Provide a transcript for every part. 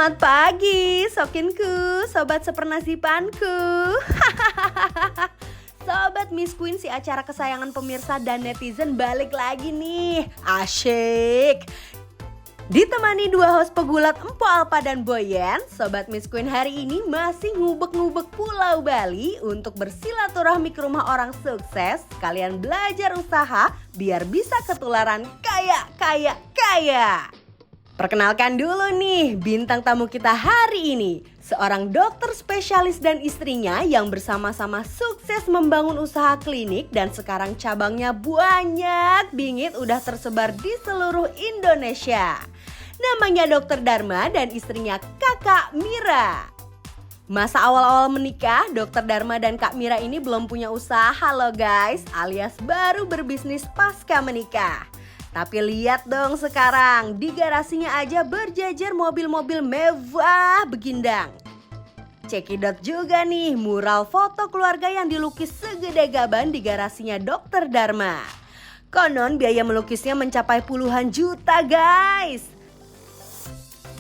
Selamat pagi, Sokinku, sobat sepernasipanku. Sobat Miss Queen, si acara kesayangan pemirsa dan netizen balik lagi nih. Asyik. Ditemani dua host pegulat Empo Alpa dan Boyen, Sobat Miss Queen hari ini masih ngubek-ngubek Pulau Bali untuk bersilaturahmi ke rumah orang sukses. Kalian belajar usaha biar bisa ketularan kaya. Perkenalkan dulu nih bintang tamu kita hari ini. Seorang dokter spesialis dan istrinya yang bersama-sama sukses membangun usaha klinik dan sekarang cabangnya banyak bingit udah tersebar di seluruh Indonesia. Namanya Dr. Dharma dan istrinya Kakak Mira. Masa awal-awal menikah, Dr. Dharma dan Kak Mira ini belum punya usaha loh guys, alias baru berbisnis pasca menikah. Tapi lihat dong sekarang, di garasinya aja berjejer mobil-mobil mewah begindang. Cekidot juga nih mural foto keluarga yang dilukis segede gaban di garasinya Dr. Dharma. Konon biaya melukisnya mencapai puluhan juta guys.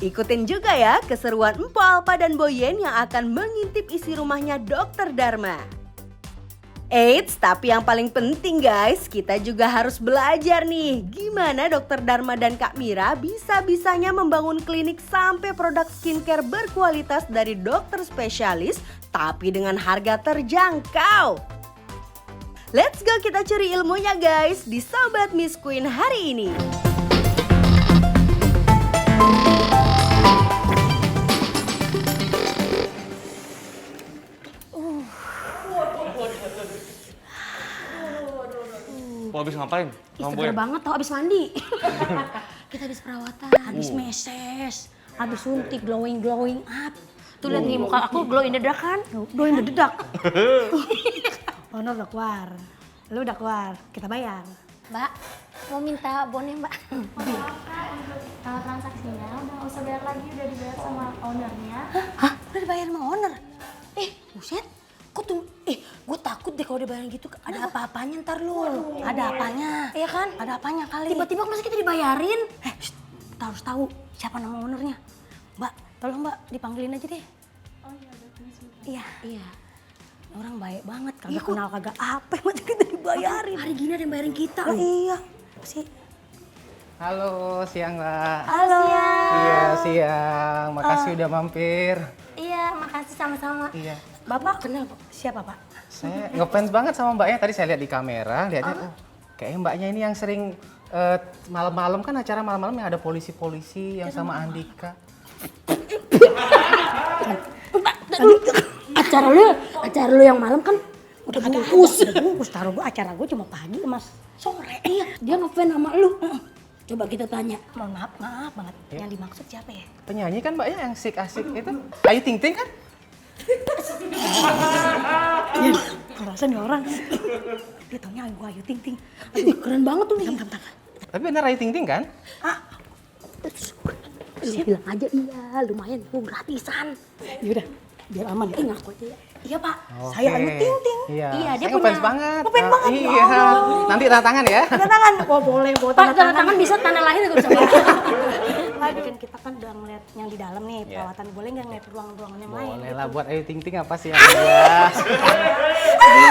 Ikutin juga ya keseruan Empo Alpa dan Boyen yang akan mengintip isi rumahnya Dr. Dharma. Eits, tapi yang paling penting guys, kita juga harus belajar nih gimana Dr. Dharma dan Kak Mira bisa-bisanya membangun klinik sampai produk skincare berkualitas dari dokter spesialis tapi dengan harga terjangkau. Let's go kita cari ilmunya guys di Sobat Miss Queen hari ini. Habis ngapain? Seger banget tau, abis mandi. Kita habis perawatan, habis meses, habis suntik, glowing up. Tuh lihat nih muka aku glow in the dark kan? Glow in the dark. Honor udah keluar, lu udah keluar, kita bayar. Mbak, mau minta bonnya mbak? Kalau transaksinya udah nggak usah bayar lagi, udah dibayar sama ownernya. Hah? Udah dibayar sama owner? Buset, kok tuh, gue takut deh kalau dibayar gitu. Ada apa-apanya ntar lu. Ada apanya? Iya kan? Ada apanya kali? Tiba-tiba masa kita dibayarin? Kita harus tahu siapa nama ownernya. Mbak, tolong mbak dipanggilin aja deh. Oh iya, udah sebentar. Iya. Orang baik banget, kagak kenal kagak apa, masa kita dibayarin. Hari gini ada yang bayarin kita Lah loh. iya, apa sih? Halo, siang Mbak. Halo. Iya, siang. Makasih udah mampir. Iya, makasih sama-sama. Iya. Bapak kenal siapa pak? Saya ngefans banget sama Mbaknya. Tadi saya lihat di kamera, lihatnya kayaknya Mbaknya ini yang sering malam-malam kan acara malam-malam yang ada polisi-polisi yang sama Andika. Acara lu yang malam kan udah bungkus. Taruh gua acara gua cuma pagi mas sore. Iya, dia ngefans sama lu. Coba kita tanya. Mohon maaf banget. Ya. Yang dimaksud siapa ya? Penyanyi kan Mbaknya yang asik itu. Ayu Ting Ting kan? Ngerasa nih orang. Dia taunya Ayu Ting Ting. Aduh keren banget tuh nih. Bentar. Tapi benar Ayu Ting Ting kan? Lu bilang aja iya, lumayan gua gratisan. Yaudah, biar aman ya. Ngaku aja ya. Iya pak, saya Ayu Ting Ting. Iya, Iya, dia saya punya. ngefans banget. Ngefans banget. Iya. Ya Allah. Nanti tanda tangan ya. Tanda tangan. Oh boleh, buat Pak, tanda tangan bisa, tanda lahir juga bisa. Tadi kan kita kan udah ngeliat yang di dalam nih perawatan, boleh nggak ngeliat ruang-ruangan yang lain? Boleh lah, buat Ayu Ting Ting apa sih yang ada?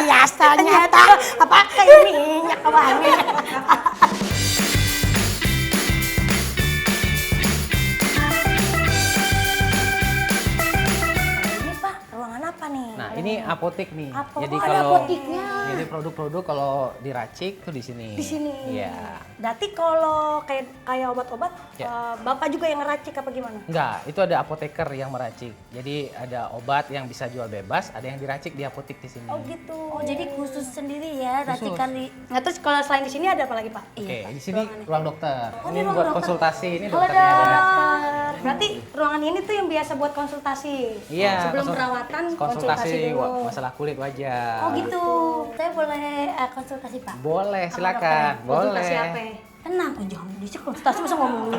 Biasanya apa kayak minyak wangi. Ini pak, ruangan apa nih? Nah, ini apotek nih. Apotek. Jadi Oh, ada kalau apoteknya. jadi produk-produk kalau diracik tuh di sini. Di sini. Iya. Berarti kalau kayak obat-obat, Ya. bapak juga yang ngeracik apa gimana? Enggak, itu ada apoteker yang meracik. Jadi ada obat yang bisa jual bebas, ada yang diracik di apotek di sini. Oh gitu. Oh, jadi khusus sendiri ya, racikan di... Nah terus kalau selain di sini ada apa lagi pak? Oke, di sini ruang dokter. Oh, Ini ini ruang buat dokter. konsultasi, ini Halo dokternya ada. dokter. Berarti ruangan ini tuh yang biasa buat konsultasi. Iya, Sebelum perawatan konsultasi dulu. masalah kulit wajah. Oh gitu. Saya boleh konsultasi Pak? Boleh, Sama silakan. dokter. Konsultasi Boleh. apa? Tenang, jangan berisik konsultasi masa ngomong dulu.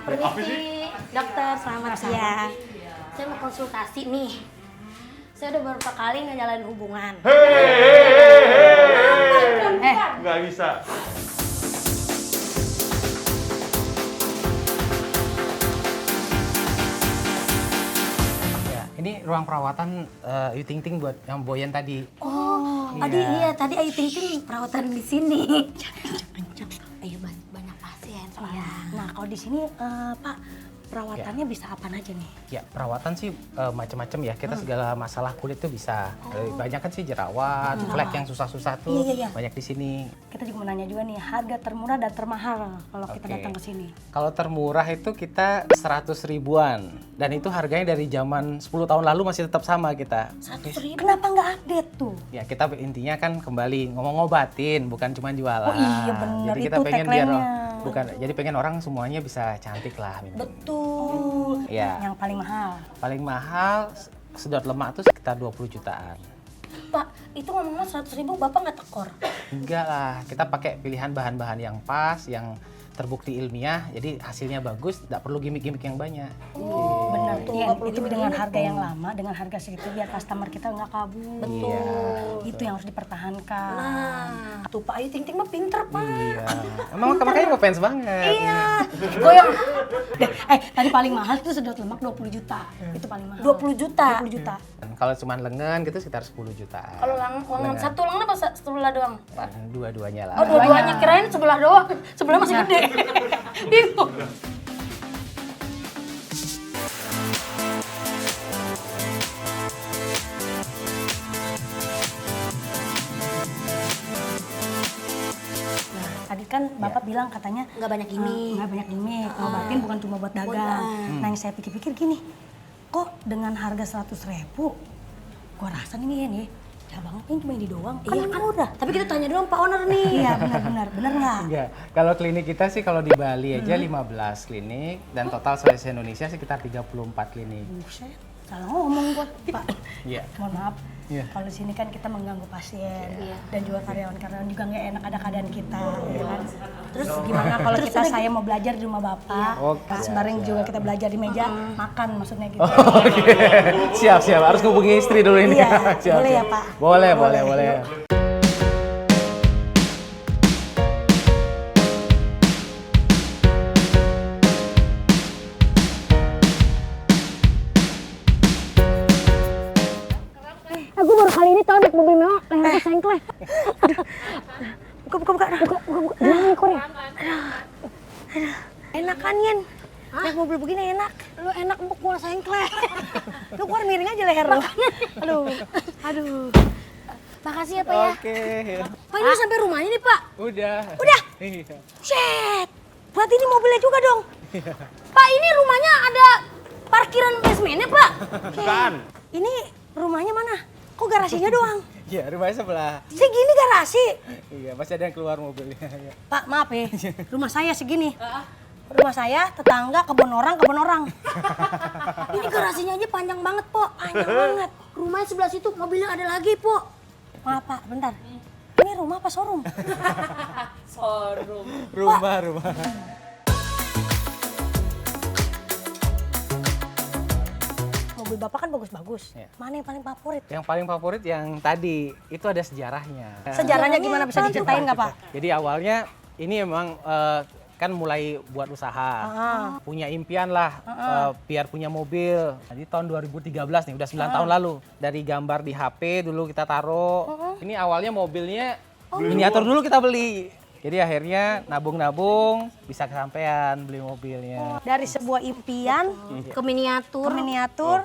Permisi, dokter, selamat siang. Saya mau konsultasi nih. Saya udah beberapa kali ngejalanin hubungan. Nggak bisa. Ini ruang perawatan Ayu Ting Ting buat yang Boyan tadi. Oh, tadi Ayu Ting Ting perawatan di sini. Ayo banyak pasien soalnya. Nah, kalau di sini Pak, perawatannya bisa apa aja nih? Ya, perawatan sih macam-macam ya. Kita segala masalah kulit tuh bisa. Banyak kan sih jerawat, flek yang susah-susah tuh Iya. banyak di sini. Kita juga mau nanya juga nih, harga termurah dan termahal kalau kita Oke. datang ke sini. Kalau termurah itu kita 100 ribuan. Dan itu harganya dari zaman 10 tahun lalu masih tetap sama kita. 100.000. Kenapa nggak update tuh? Ya kita intinya kan kembali ngobatin, bukan cuma jualan. Oh iya, bener. Jadi kita Itu pengen biar tagline-nya. jadi pengen orang semuanya bisa cantik lah. Betul. Ya. Yang paling mahal. Paling mahal sedot lemak tuh sekitar 20 jutaan. Pak, itu ngomong-ngomong 100.000 Bapak nggak tekor? Enggak lah, kita pakai pilihan bahan-bahan yang pas, yang terbukti ilmiah, jadi hasilnya bagus, tidak perlu gimmick-gimmick yang banyak. Benar tuh, Iya, itu dengan harga yang lama, dengan harga segitu biar customer kita nggak kabur. Betul. Itu yang harus dipertahankan. Nah, tuh Pak Ayu Ting Ting mah pinter Pak. Iya. Emang makanya ngefans banget. Iya. Goyang. Tadi paling mahal itu sedot lemak 20 juta. Itu paling mahal. 20 juta. 20 juta. Dan kalau cuma lengan gitu sekitar 10 jutaan. Kalau lengan satu lengan apa sebelah doang? Dua-duanya lah. Oh, dua-duanya kirain sebelah doang. Sebelah masih gede. Bingung. Tadi kan Bapak bilang katanya Nggak banyak gimmick. nggak banyak gimmick, ngobatin bukan cuma buat dagang. Nah yang saya pikir-pikir gini, kok dengan harga 100.000, gua rasa nih cabang ini cuma ini doang. Iya kan udah. Tapi kita tanya doang Pak Owner nih. Iya benar nggak? Enggak. Kalau klinik kita sih kalau di Bali aja 15 klinik dan total se Indonesia sekitar 34 klinik. Buset, salah ngomong gua Pak. Iya. Mohon maaf. Iya. Kalau di sini kan kita mengganggu pasien dan juga karyawan-karyawan juga nggak enak ada keadaan kita, ya kan? Terus gimana kalau saya mau belajar di rumah Bapak, Oke, pas bareng juga kita belajar di meja, makan maksudnya gitu. Oke. Siap. Harus hubungi istri dulu ini. Iya, Siap, boleh ya, siap. Pak? Boleh. Aku baru kali ini tau naik mobil mewah, leher sengkleh. Buka. Jangan ekor ya. Enak kan Yen? Naik mobil begini enak. Lu enak empuk gua sengkleh. Lu keluar miring aja leher lu. Aduh. Makasih ya Pak ya. Oke. Pak ini sampai rumahnya nih Pak. Udah. Iya. Shit. Berarti ini mobilnya juga dong. Pak ini rumahnya ada parkiran basementnya Pak. Bukan. Ini rumahnya mana? Kok garasinya doang? Iya, rumahnya sebelah. Segini garasi. Iya, masih ada yang keluar mobilnya. Pak, maaf ya. Rumah saya segini. Rumah saya tetangga kebun orang. Ini garasinya aja panjang banget Po. Panjang banget. Rumahnya sebelah situ mobilnya ada lagi Po. Maaf Pak, bentar. Ini rumah apa showroom? Rumah. Mobil Bapak kan bagus-bagus. Iya. Mana yang paling favorit? Yang paling favorit yang tadi, itu ada sejarahnya. Sejarahnya gimana bisa diceritain nggak Pak? Jadi awalnya ini emang kan mulai buat usaha, punya impian lah biar punya mobil. Jadi tahun 2013 nih, udah 9 tahun lalu. Dari gambar di HP dulu kita taruh. Ini awalnya mobilnya miniatur dulu kita beli. Jadi akhirnya nabung-nabung bisa kesampaian beli mobilnya. Dari sebuah impian Ke miniatur. ke miniatur,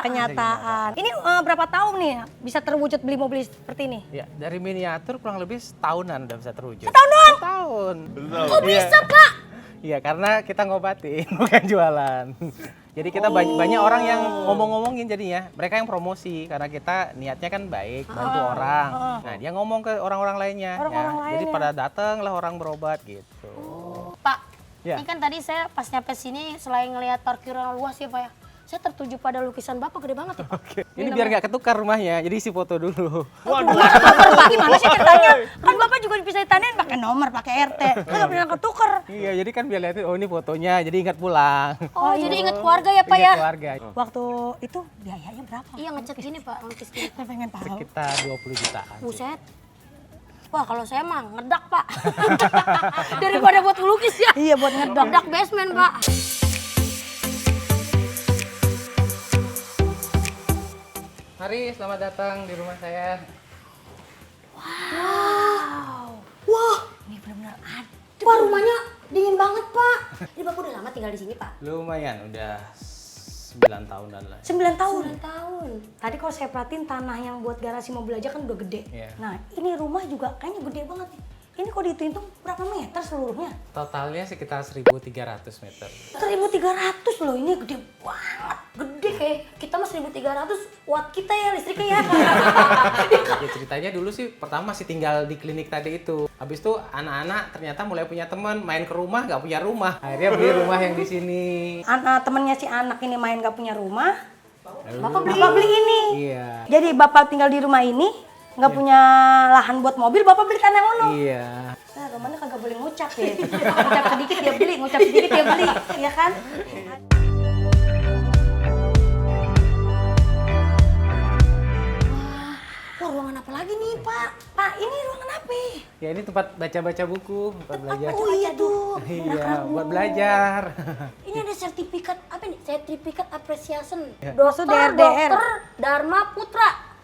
kenyataan. Ini berapa tahun nih bisa terwujud beli mobil seperti ini? Ya, dari miniatur kurang lebih setahunan udah bisa terwujud. Setahun doang? Setahun. Kok bisa Pak? Iya, karena kita ngobatin, bukan jualan. Jadi kita banyak orang yang ngomong-ngomongin jadinya. Mereka yang promosi, karena kita niatnya kan baik, bantu orang. Nah, dia ngomong ke orang-orang lainnya. Jadi pada datang lah orang berobat gitu. Pak, Ya. ini kan tadi saya pas nyampe sini selain ngelihat parkiran luas ya Pak ya. Saya tertuju pada lukisan Bapak gede banget ya Pak. Ini biar nggak ketukar rumahnya, jadi isi foto dulu. Pak gimana sih ceritanya? Kan Bapak juga bisa ditandain pakai nomor, pakai RT. Kan nggak pernah ketuker. Iya, jadi kan biar lihatin, oh ini fotonya, jadi ingat pulang. Oh, jadi inget keluarga ya Pak ya? Ingat keluarga. Waktu itu biayanya berapa? Iya ngecat gini Pak, ngelukis gini. Saya pengen tahu. Sekitar 20 jutaan. Buset. Wah kalau saya mah ngedak Pak. Daripada buat ngelukis ya. Iya buat ngedok. Ngedak basement Pak. Mari, selamat datang di rumah saya. Wah, ini benar-benar adem. Wah, rumahnya dingin banget, Pak. Ini Bapak udah lama tinggal di sini, Pak? Lumayan, udah 9 tahunan lah. 9 tahun. 9 tahun. Tadi kalau saya perhatiin tanah yang buat garasi mobil aja kan udah gede. Iya. Nah, ini rumah juga kayaknya gede banget nih. Ini kalau dihitung berapa meter seluruhnya? Totalnya sekitar 1.300 meter. 1.300 loh, ini gede banget. Gede kayak kita mah 1.300 watt kita ya listriknya ya. Ya ceritanya dulu sih pertama masih tinggal di klinik tadi itu. Habis itu anak-anak ternyata mulai punya teman, main ke rumah nggak punya rumah. Akhirnya beli rumah yang di sini. Temennya si anak ini main gak punya rumah, Lalu- Bapak beli ini. Iya. Jadi Bapak tinggal di rumah ini, nggak punya lahan buat mobil, Bapak beli tanah ngono. Iya. Nah, Romana kagak boleh ngucap ya. Ngucap sedikit dia beli, ngucap sedikit dia beli, ya kan? Wah, ruangan apa lagi nih, Pak? Pak, ini ruangan apa? Ya ini tempat baca-baca buku, tempat belajar. Oh iya tuh. Iya, buat belajar. Ini ada sertifikat apa nih? Sertifikat appreciation. Maksud Dokter DRDR. Dharma Putra.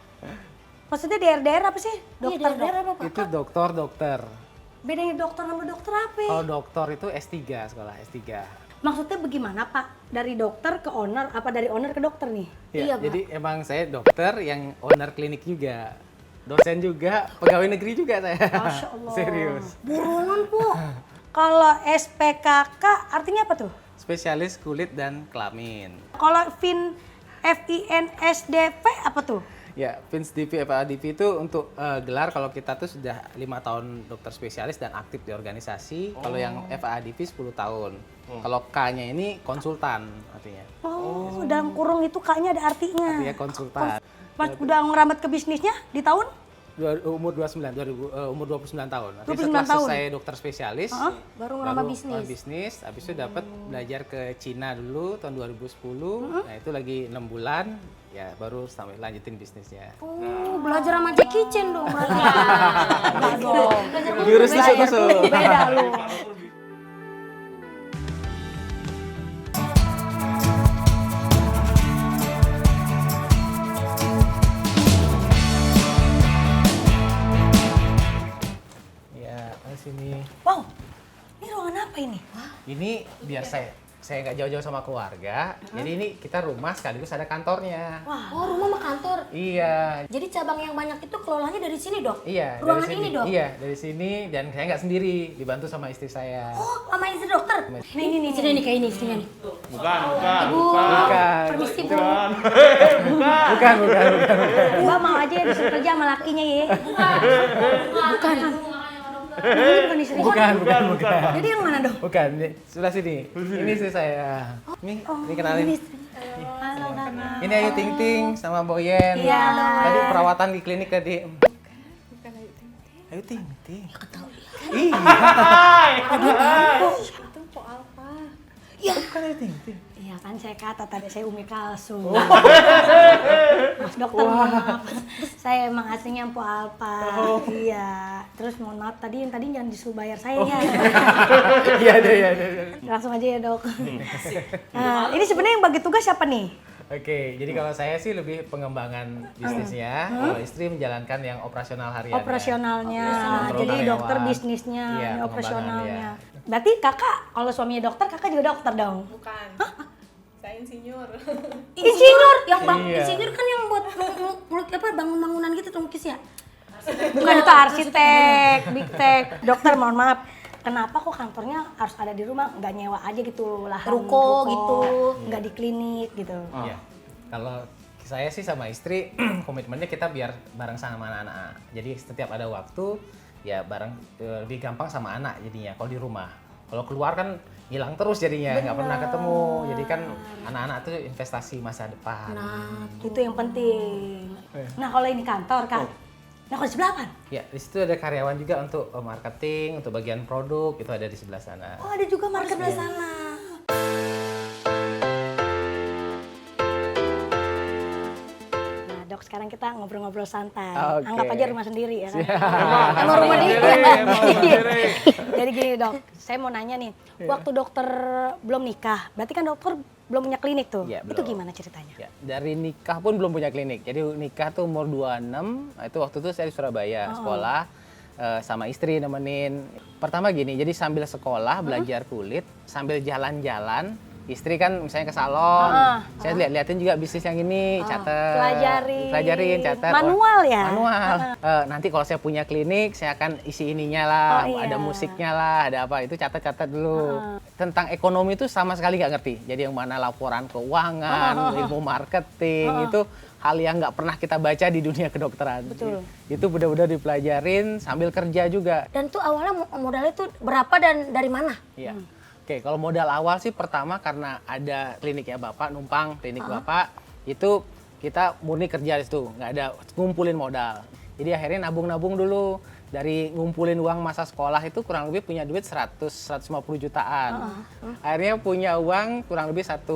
Maksudnya DRDR apa sih? Iya, Dokter, DRDR apa, Pak? Itu dokter. Bedanya dokter sama dokter apa? Kalau dokter itu S3, sekolah S3. Maksudnya bagaimana Pak? Dari dokter ke owner, apa dari owner ke dokter nih? Iya, Ya, Pak. jadi emang saya dokter yang owner klinik juga. Dosen juga, pegawai negeri juga saya. Masya Allah. Serius. Buruan Bu. Kalau SPKK artinya apa tuh? Spesialis kulit dan kelamin. Kalau FINSDP apa tuh? Ya, FINSDP, FADP itu untuk gelar kalau kita tuh sudah 5 tahun dokter spesialis dan aktif di organisasi. Kalau yang FADP 10 tahun. Kalau K-nya ini konsultan artinya. Oh, dalam kurung itu kayaknya ada artinya. Artinya konsultan. Pas udah ngerambat ke bisnisnya di tahun? Umur 29 tahun. Artinya 29 setelah tahun. selesai dokter spesialis, Baru ngerambah baru bisnis. bisnis, habis itu dapat belajar ke Cina dulu tahun 2010. Nah, itu lagi 6 bulan, ya baru sampai lanjutin bisnisnya. Oh, belajar sama Jackie Chan dong berarti. Jurus tusuk-tusuk. Beda lu. Ya, di sini. Wow, ini ruangan apa ini? Ini biar saya nggak jauh-jauh sama keluarga. Jadi ini kita rumah sekaligus ada kantornya. Oh, rumah sama kantor. Iya. Jadi cabang yang banyak itu kelolanya dari sini, Dok? Iya, Ruangan dari sini. ini, Dok? Iya, dari sini dan saya nggak sendiri, dibantu sama istri saya. Oh, sama istri dokter. Nih, istrinya nih kayak ini istrinya nih. Bukan. Bukan. Permisi, Bu. Bukan. Mbak mau aja disuruh kerja sama lakinya ya. Bukan. Ini bukan istri. Bukan. Jadi yang mana dong? Bukan, sebelah sini. Ini istri saya. Ini kenalin. Ini Ayu Ting Ting sama Boyen. Iya. Tadi perawatan di klinik tadi. Ayu Ting Ting. Iya. Iya. Bukan Ayu Ting Ting. Iya kan saya kata tadi saya Umi Kalsum. Oh. Mas dokter maaf. Saya emang aslinya Empo Alpa. Oh. Iya. Terus mohon maaf tadi jangan disuruh bayar saya ya. Iya deh. Langsung aja ya dok. Nah, ini sebenarnya yang bagi tugas siapa nih? Oke, jadi kalau saya sih lebih pengembangan bisnisnya, kalau istri menjalankan yang operasional harian. Operasionalnya. Kontrol Jadi karyawan. dokter bisnisnya, Iya, ini operasionalnya. pengembangan, Berarti kakak kalau suaminya dokter, kakak juga dokter dong? Bukan. Saya insinyur. Insinyur? Yang Iya. insinyur kan yang buat bangun-bangunan gitu tuh Kis ya? Bukan itu arsitek, big tech. Dokter mohon maaf. Kenapa kok kantornya harus ada di rumah? Nggak nyewa aja gitu lahan Ruko gitu. Nggak di klinik gitu. Iya. Kalau saya sih sama istri komitmennya kita biar bareng sama anak-anak. Jadi setiap ada waktu ya bareng, lebih gampang sama anak jadinya kalau di rumah. Kalau keluar kan hilang terus jadinya, nggak pernah ketemu. Jadi kan anak-anak tuh investasi masa depan. Itu yang penting. Nah kalau ini kantor kan, nah kalau di sebelah kan? Ya, di situ ada karyawan juga untuk marketing, untuk bagian produk, itu ada di sebelah sana. Oh ada juga market di sana. Nah dok sekarang kita ngobrol-ngobrol santai. Oke. Anggap aja rumah sendiri ya kan? Emang rumah dia. Jadi gini dok, saya mau nanya nih, waktu dokter belum nikah, berarti kan dokter belum punya klinik tuh. Iya, Itu belum. gimana ceritanya? Ya, dari nikah pun belum punya klinik. Jadi nikah tuh umur 26, itu waktu itu saya di Surabaya sekolah sama istri nemenin. Pertama gini, jadi sambil sekolah belajar kulit, sambil jalan-jalan, istri kan misalnya ke salon, saya liatin juga bisnis yang ini, catet, pelajarin, catet. Manual ya? Manual. Nanti kalau saya punya klinik, saya akan isi ininya lah, ada musiknya lah, ada apa, itu catat-catat dulu. Tentang ekonomi itu sama sekali nggak ngerti. Jadi yang mana laporan keuangan, ilmu marketing, itu hal yang nggak pernah kita baca di dunia kedokteran. Betul. Itu benar-benar dipelajarin sambil kerja juga. Dan tuh awalnya modalnya tuh berapa dan dari mana? Iya. Oke, kalau modal awal sih pertama karena ada kliniknya Bapak, numpang klinik Bapak, itu kita murni kerja di situ, nggak ada ngumpulin modal. Jadi akhirnya nabung-nabung dulu. Dari ngumpulin uang masa sekolah itu kurang lebih punya duit 150 jutaan. Akhirnya punya uang kurang lebih 1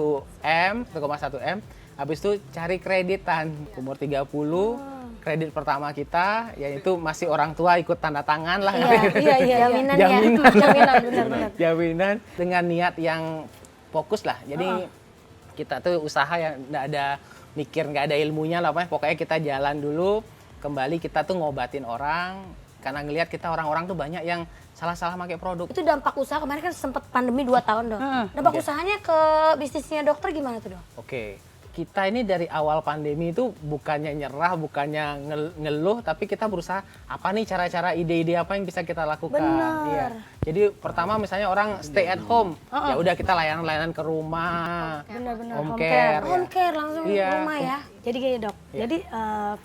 M, habis itu cari kreditan. Umur 30, kredit pertama kita, yaitu masih orang tua ikut tanda tangan lah. Iya. Jaminan ya. Jaminan benar-benar. Jaminan dengan niat yang fokus lah. Jadi kita tuh usaha yang nggak ada mikir, nggak ada ilmunya lah. Pokoknya kita jalan dulu, kembali kita tuh ngobatin orang. Karena ngelihat kita orang-orang tuh banyak yang salah-salah pakai produk. Itu dampak usaha kemarin kan sempat pandemi 2 tahun dong. Dampak usahanya ke bisnisnya dokter gimana tuh dong? Oke, kita ini dari awal pandemi itu bukannya nyerah, bukannya ngeluh, tapi kita berusaha apa nih cara-cara ide-ide apa yang bisa kita lakukan. Benar. Iya. Jadi pertama misalnya orang stay at home, ya udah kita layanan-layanan ke rumah, Benar-benar home care. Home care langsung Iya. rumah ya. Jadi gini dok, jadi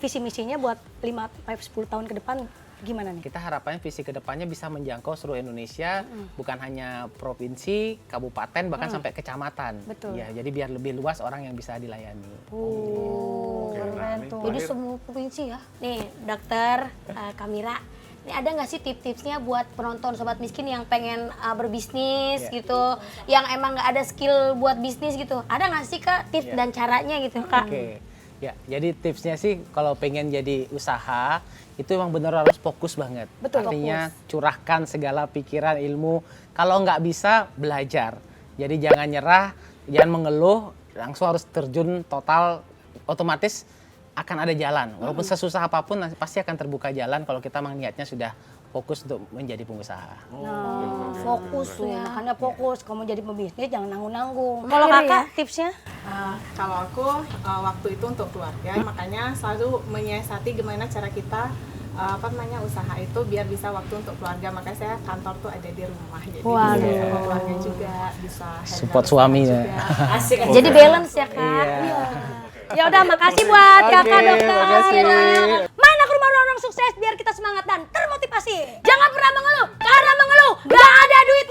visi misinya buat 5-10 tahun ke depan gimana nih? Kita harapannya visi kedepannya bisa menjangkau seluruh Indonesia, bukan hanya provinsi, kabupaten, bahkan sampai kecamatan. Betul. Ya, jadi biar lebih luas orang yang bisa dilayani. Keren tuh. Jadi semua provinsi ya. Nih dokter Kamira, ini ada nggak sih tips-tipsnya buat penonton Sobat Miskin yang pengen berbisnis gitu, yang emang nggak ada skill buat bisnis gitu? Ada nggak sih Kak tips dan caranya gitu Kak? Oke, ya jadi tipsnya sih kalau pengen jadi usaha itu emang bener harus fokus banget. Betul, Artinya curahkan segala pikiran, ilmu. Kalau nggak bisa belajar. Jadi jangan nyerah, jangan mengeluh, langsung harus terjun total. Otomatis akan ada jalan. Walaupun sesusah apapun pasti akan terbuka jalan kalau kita memang niatnya sudah fokus untuk menjadi pengusaha. Fokus ya. Makanya fokus, kalau mau jadi pebisnis jangan nanggung-nanggung. Kalau Akhirnya Kakak ya, tipsnya? Kalau aku waktu itu untuk keluarga, makanya selalu menyiasati gimana cara kita usaha itu biar bisa waktu untuk keluarga. Makanya saya kantor tuh ada di rumah, jadi bisa sama keluarga juga, bisa handle Support usaha suami juga. ya. Asik. jadi balance ya Kak. Ya udah, makasih buat Oke, kakak dokter. makasih. Mana ke rumah orang sukses biar kita semangat dan termotivasi. Jangan pernah mengeluh, karena mengeluh gak ada duit